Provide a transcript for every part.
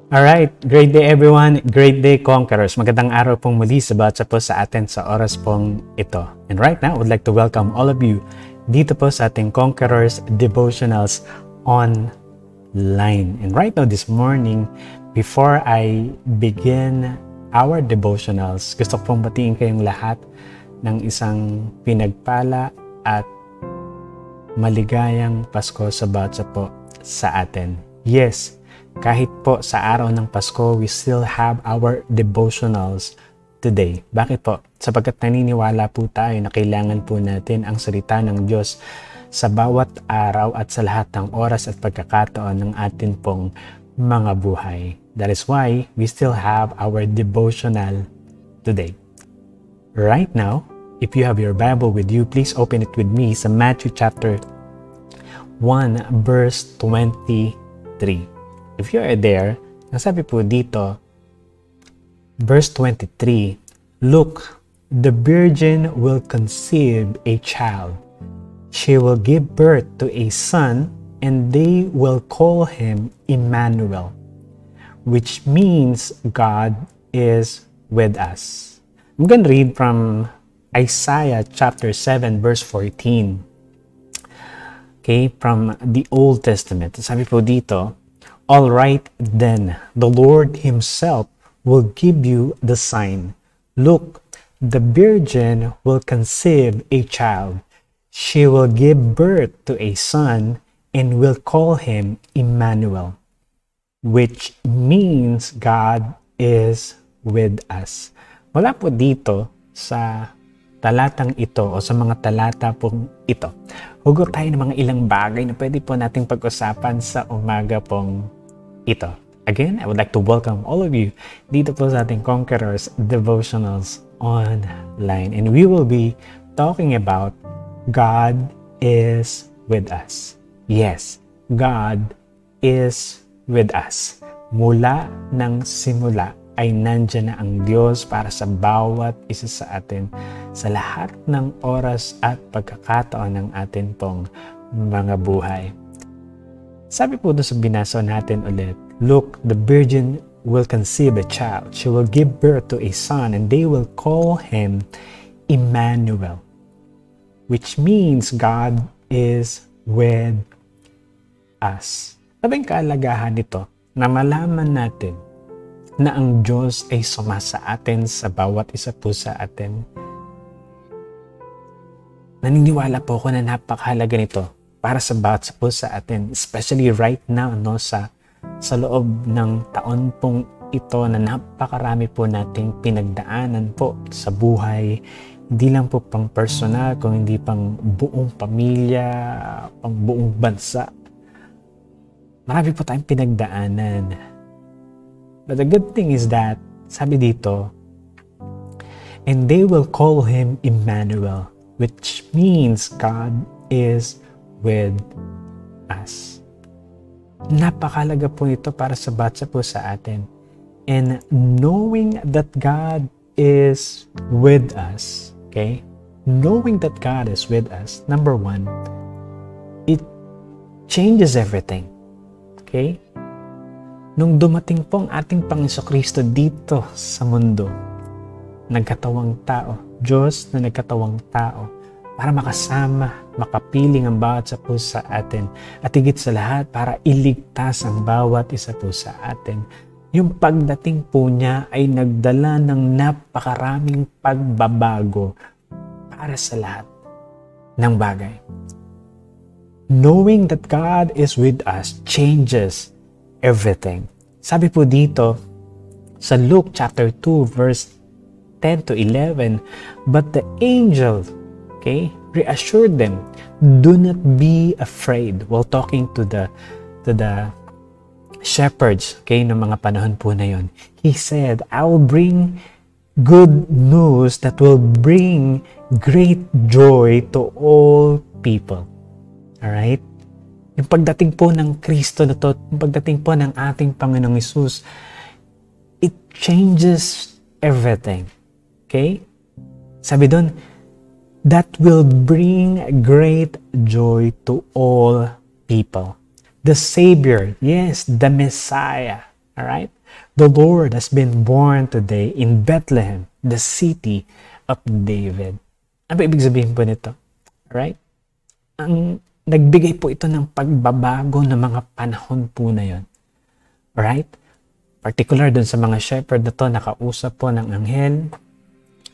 Alright, great day everyone, great day conquerors. Magandang araw pong muli sa bawat po sa atin sa oras pong ito. And right now, I would like to welcome all of you dito po sa ating Conquerors Devotionals online. And right now this morning, before I begin our devotionals, gusto ko pong batiin kayong lahat ng isang pinagpala at maligayang Pasko sa bawat po sa atin. Yes, kahit po sa araw ng Pasko, we still have our devotionals today. Bakit po? Sapagkat naniniwala po tayo na kailangan po natin ang salita ng Diyos sa bawat araw at sa lahat ng oras at pagkakataon ng atin pong mga buhay. That is why we still have our devotional today. Right now, if you have your Bible with you, please open it with me sa Matthew chapter 1 verse 23. If you are there, nasabi po dito, verse 23, "Look, the virgin will conceive a child. She will give birth to a son, and they will call him Emmanuel," which means God is with us. I'm going to read from Isaiah chapter 7 verse 14. Okay, from the Old Testament. Sabi po dito, "All right then, the Lord himself will give you the sign. Look, the virgin will conceive a child. She will give birth to a son and will call him Emmanuel," which means God is with us. Wala po dito sa talatang ito o sa mga talata pong ito. Hugot tayo ng mga ilang bagay na pwede po nating pag-usapan sa umaga pong ito. Again, I would like to welcome all of you dito po sa ating Conquerors Devotionals online. And we will be talking about God is with us. Yes, God is with us. Mula ng simula ay nandyan na ang Diyos para sa bawat isa sa atin sa lahat ng oras at pagkakataon ng atin pong mga buhay. Sabi po doon sa binasa natin ulit, "Look, the virgin will conceive a child. She will give birth to a son, and they will call him Emmanuel," which means God is with us. Sabing kaalagahan nito na malaman natin na ang Diyos ay sumasa atin sa bawat isa po sa atin. Naniniwala po ako na napakahalaga nito para sa bawat po sa atin, especially right now, no, sa loob ng taon pong ito na napakarami po nating pinagdaanan po sa buhay, hindi lang po pang personal, kung hindi pang buong pamilya, pang buong bansa. Marami po tayong pinagdaanan. But the good thing is that, sabi dito, "And they will call him Emmanuel," which means God is with us. Napakalaga po ito para sa batsa po sa atin. And knowing that God is with us, okay? Knowing that God is with us, number one, it changes everything. Okay? Nung dumating po ang ating Panginoon dito sa mundo, nagkatawang tao, Diyos na nagkatawang tao, para makasama, makapiling ang bawat isa po sa atin. At higit sa lahat, para iligtas ang bawat isa po sa atin. Yung pagdating po niya ay nagdala ng napakaraming pagbabago para sa lahat ng bagay. Knowing that God is with us changes everything. Sabi po dito sa Luke chapter 2 verse 10 to 11, "But the angel," okay, "reassured them, 'Do not be afraid,'" while talking to the shepherds, okay, ng mga panahon po na yon. He said, "I will bring good news that will bring great joy to all people." Alright? Yung pagdating po ng Kristo na to, yung pagdating po ng ating Panginoong Hesus, it changes everything. Okay? Sabi doon, that will bring great joy to all people. The Savior, yes, the Messiah, alright? The Lord has been born today in Bethlehem, the city of David. Ano ba ibig sabihin po nito? Alright? Ang nagbigay po ito ng pagbabago ng mga panahon po na yon. Alright? Particular dun sa mga shepherd na to, nakausap po ng anghel.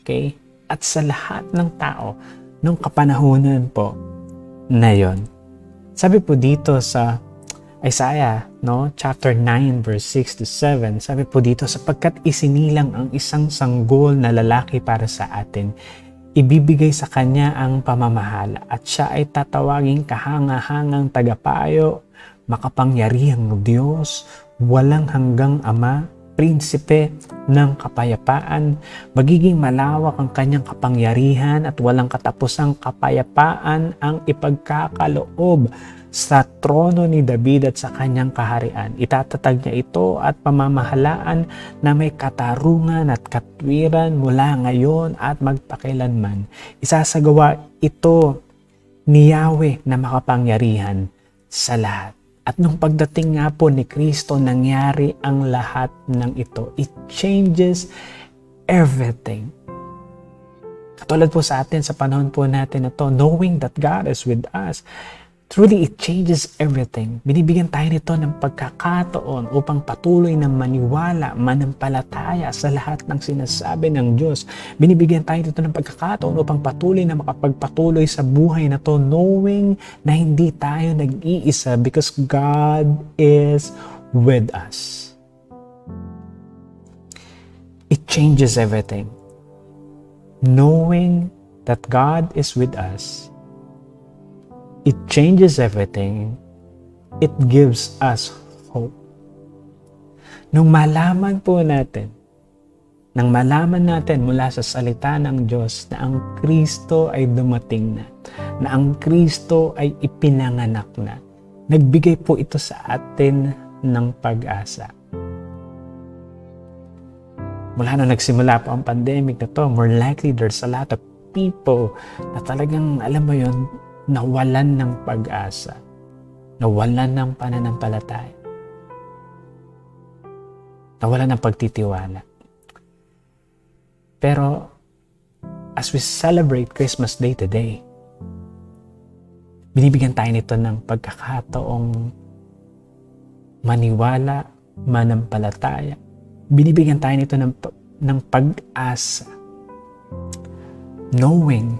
Okay? At sa lahat ng tao, nung kapanahunan po na yon. Sabi po dito sa Isaiah, no, chapter 9, verse 6 to 7, sabi po dito, sapagkat isinilang ang isang sanggol na lalaki para sa atin, ibibigay sa kanya ang pamamahala at siya ay tatawaging kahanga-hangang tagapayo, makapangyarihang Diyos, walang hanggang Ama, prinsipe ng kapayapaan. Magiging malawak ang kanyang kapangyarihan at walang katapusang kapayapaan ang ipagkakaloob sa trono ni David at sa kanyang kaharian. Itatatag niya ito at pamamahalaan na may katarungan at katwiran mula ngayon at magpakilanman. Isasagawa ito ni Yahweh na makapangyarihan sa lahat. At nung pagdating nga po ni Kristo, nangyari ang lahat ng ito. It changes everything. Katulad po sa atin sa panahon po natin na to, knowing that God is with us, truly it changes everything. Binibigyan tayo nito ng pagkakataon upang patuloy na maniwala, manampalataya sa lahat ng sinasabi ng Diyos. Binibigyan tayo nito ng pagkakataon upang patuloy na makapagpatuloy sa buhay na to, knowing na hindi tayo nag-iisa because God is with us. It changes everything. Knowing that God is with us, it changes everything. It gives us hope. Nung malaman po natin, nang malaman natin mula sa salita ng Diyos na ang Kristo ay dumating na ang Kristo ay ipinanganak na, nagbigay po ito sa atin ng pag-asa. Mula na nagsimula po ang pandemic na to, more likely there's a lot of people na talagang, alam mo yun, nawalan ng pag-asa, nawalan ng pananampalataya, nawalan ng pagtitiwala. Pero as we celebrate Christmas Day today, binibigyan tayo nito ng pagkakataong maniwala, manampalataya. Binibigyan tayo nito ng pag-asa, knowing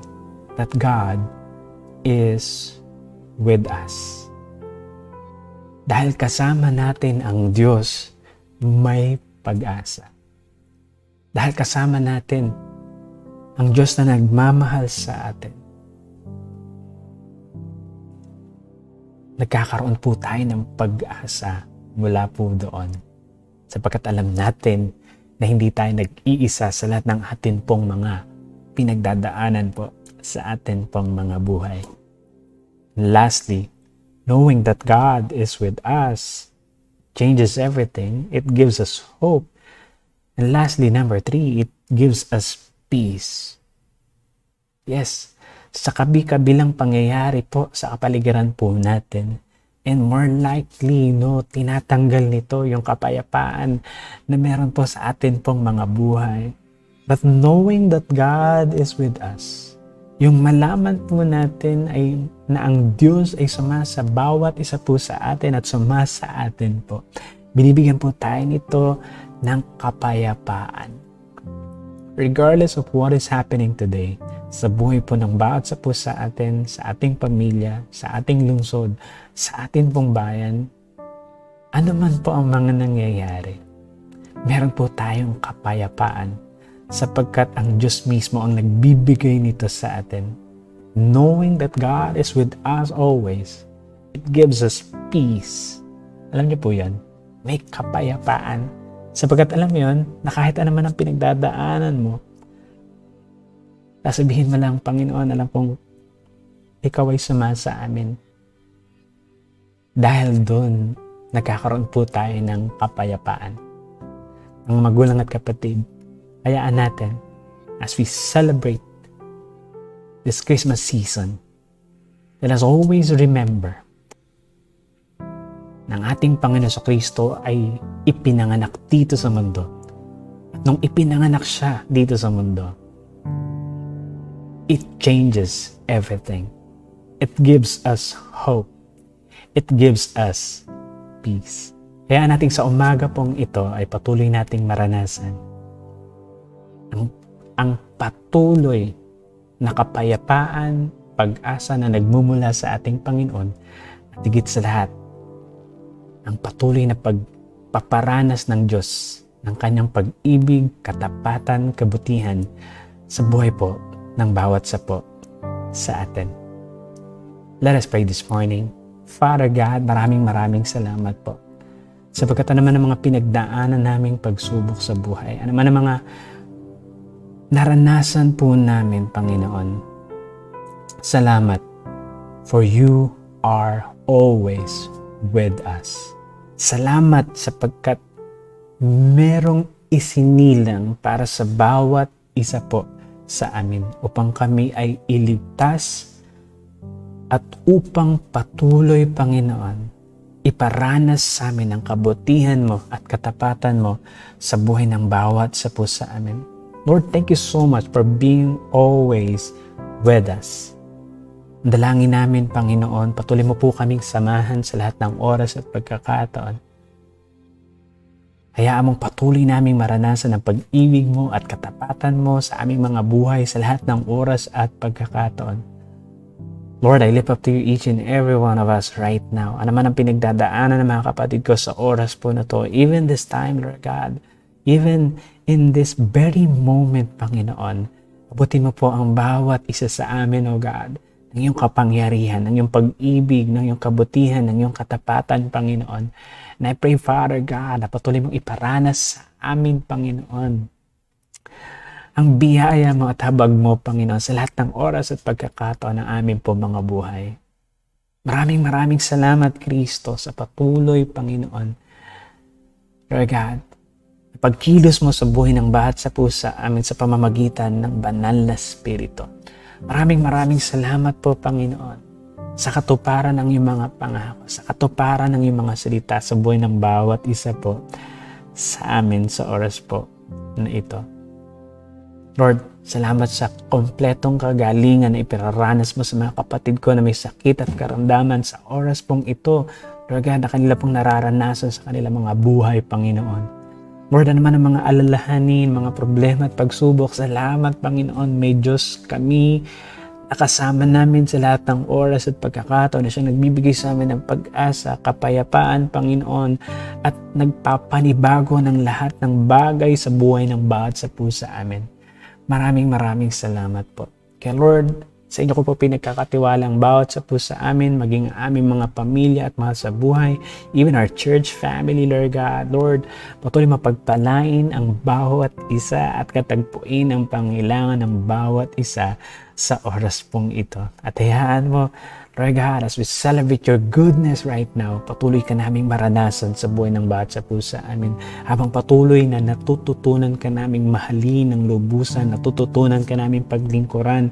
that God is with us. Dahil kasama natin ang Diyos, may pag-asa. Dahil kasama natin ang Diyos na nagmamahal sa atin, nagkakaroon po tayo ng pag-asa mula po doon. Sapagkat alam natin na hindi tayo nag-iisa sa lahat ng atin pong mga pinagdadaanan po sa atin pong mga buhay. Lastly, knowing that God is with us changes everything. It gives us hope. And lastly, number 3, it gives us peace. Yes, sa kabi-kabilang pangyayari po sa kapaligiran po natin, and more likely, tinatanggal nito yung kapayapaan na meron po sa atin pong mga buhay. But knowing that God is with us, yung malaman po natin ay na ang Diyos ay sumasa bawat isa po sa atin at sumasa atin po. Binibigyan po tayo nito ng kapayapaan. Regardless of what is happening today, sa buhay po ng bawat isa po sa atin, sa ating pamilya, sa ating lungsod, sa ating pong bayan, ano man po ang mga nangyayari, meron po tayong kapayapaan sapagkat ang Diyos mismo ang nagbibigay nito sa atin. Knowing that God is with us always, it gives us peace. Alam niyo po yan, may kapayapaan. Sapagkat alam mo yun, na kahit ano man ang pinagdadaanan mo, sasabihin mo lang, Panginoon, alam kong ikaw ay sumasa amin. Dahil doon, nagkakaroon po tayo ng kapayapaan. Ang magulang at kapatid, hayaan natin as we celebrate this Christmas season, let us always remember ng ating Panginoon sa Kristo ay ipinanganak dito sa mundo. At nung ipinanganak siya dito sa mundo, it changes everything. It gives us hope. It gives us peace. Kaya natin sa umaga pong ito ay patuloy nating maranasan ang patuloy na kapayapaan, pag-asa na nagmumula sa ating Panginoon at higit sa lahat, ang patuloy na pagpaparanas ng Diyos ng kanyang pag-ibig, katapatan, kabutihan sa buhay po ng bawat sapo sa atin. Let us pray this morning. Father God, maraming salamat po. Sapagkat naman ang mga pinagdaanan naming pagsubok sa buhay, ano man ang mga naranasan po namin, Panginoon. Salamat, for you are always with us. Salamat sapagkat merong isinilang para sa bawat isa po sa amin upang kami ay iligtas at upang patuloy, Panginoon, iparanas sa amin ang kabutihan mo at katapatan mo sa buhay ng bawat sa pusa amin. Lord, thank you so much for being always with us. Dalangin namin, Panginoon, patuloy mo po kaming samahan sa lahat ng oras at pagkakataon. Hayaan mong patuloy naming maranasan ang pag-ibig mo at katapatan mo sa aming mga buhay sa lahat ng oras at pagkakataon. Lord, I lift up to you each and every one of us right now. Ano man ang pinagdadaanan ng mga kapatid ko sa oras po na to, even this time, Lord God, even in this very moment, Panginoon, abutin mo po ang bawat isa sa amin, O God, ng iyong kapangyarihan, ng iyong pag-ibig, ng iyong kabutihan, ng iyong katapatan, Panginoon. And I pray, Father God, na patuloy mong iparanas sa amin, Panginoon, ang biyaya mo at habag mo, Panginoon, sa lahat ng oras at pagkakataon ng amin po mga buhay. Maraming salamat, Kristo, sa patuloy, Panginoon. Lord God, pagkilos mo sa buhay ng bawat sa pusa amin sa pamamagitan ng banal na Espiritu. Maraming salamat po, Panginoon, sa katuparan ng iyong mga pangako, sa katuparan ng iyong mga salita sa buhay ng bawat isa po sa amin sa oras po na ito. Lord, salamat sa kompletong kagalingan na ipinaranas mo sa mga kapatid ko na may sakit at karamdaman sa oras pong ito. Lord God, na kanila pong nararanasan sa kanilang mga buhay, Panginoon. Lord, ano naman ang mga alalahanin, mga problema at pagsubok, salamat, Panginoon. May Diyos kami, nakasama namin sa lahat ng oras at pagkakataon na siyang nagbibigay sa amin ng pag-asa, kapayapaan, Panginoon, at nagpapanibago ng lahat ng bagay sa buhay ng bawat sa pusa amin. Maraming salamat po. Kaya Lord, sa inyo ko po pinagkakatiwala ang bawat sa pusa amin, maging aming mga pamilya at mahal sa buhay, even our church family, Lord God. Lord, patuloy mapagpalain ang bawat isa at katagpuin ang pangailangan ng bawat isa sa oras pong ito. At hayaan mo, Lord God, as we celebrate your goodness right now, patuloy ka naming maranasan sa buhay ng bawat sa pusa amin. Habang patuloy na natututunan ka naming mahalin ng lubusan, natututunan ka naming paglingkuran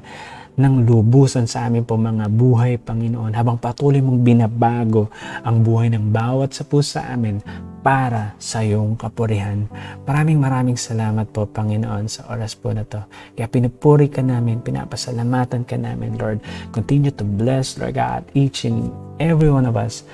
ng lubusan sa amin po mga buhay, Panginoon. Habang patuloy mong binabago ang buhay ng bawat sa pusa amin para sa iyong kapurihan. Maraming salamat po, Panginoon, sa oras po na to. Kaya pinupuri ka namin, pinapasalamatan ka namin, Lord. Continue to bless, Lord God, each and every one of us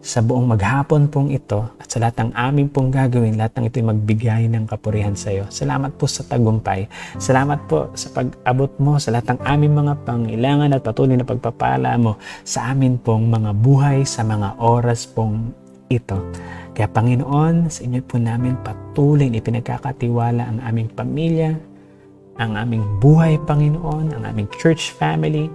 sa buong maghapon pong ito at sa lahat ng aming pong gagawin, lahat ng ito'y magbigay ng kapurihan sa iyo. Salamat po sa tagumpay. Salamat po sa pag-abot mo sa lahat ng aming mga pangailangan at patuloy na pagpapala mo sa amin pong mga buhay sa mga oras pong ito. Kaya Panginoon, sa inyo po namin patuloy na ipinagkakatiwala ang aming pamilya, ang aming buhay, Panginoon, ang aming church family,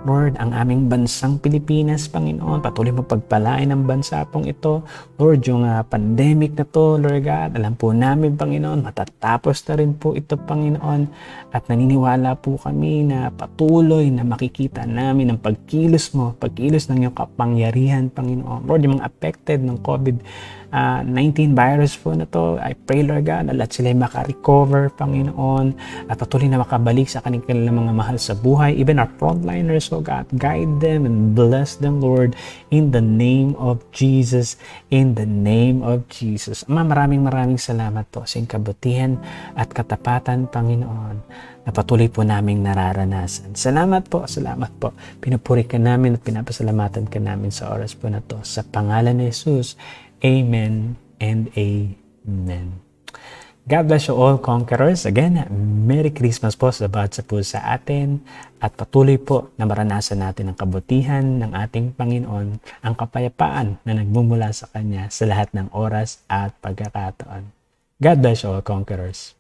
Lord, ang aming bansang Pilipinas, Panginoon, patuloy mo pagpalain ang bansa pong ito. Lord, yung pandemic na to, Lord God, alam po namin, Panginoon, matatapos na rin po ito, Panginoon. At naniniwala po kami na patuloy na makikita namin ang pagkilos mo, pagkilos ng iyong kapangyarihan, Panginoon. Lord, yung mga affected ng COVID-19, 19 virus po na to. I pray, Lord God, na lahat sila maka-recover, Panginoon, at patuloy na makabalik sa kanilang mga mahal sa buhay. Even our frontliners, oh God, guide them and bless them, Lord, in the name of Jesus. In the name of Jesus. Ama, maraming salamat po sa iyong kabutihan at katapatan, Panginoon, na patuloy po naming nararanasan. Salamat po. Pinupuri ka namin at pinapasalamatan ka namin sa oras po na to. Sa pangalan ni Jesus, Amen and Amen. God bless you all, conquerors. Again, Merry Christmas po sa bawat po sa atin at patuloy po na maranasan natin ang kabutihan ng ating Panginoon, ang kapayapaan na nagmumula sa Kanya sa lahat ng oras at pagkakataon. God bless you all, conquerors.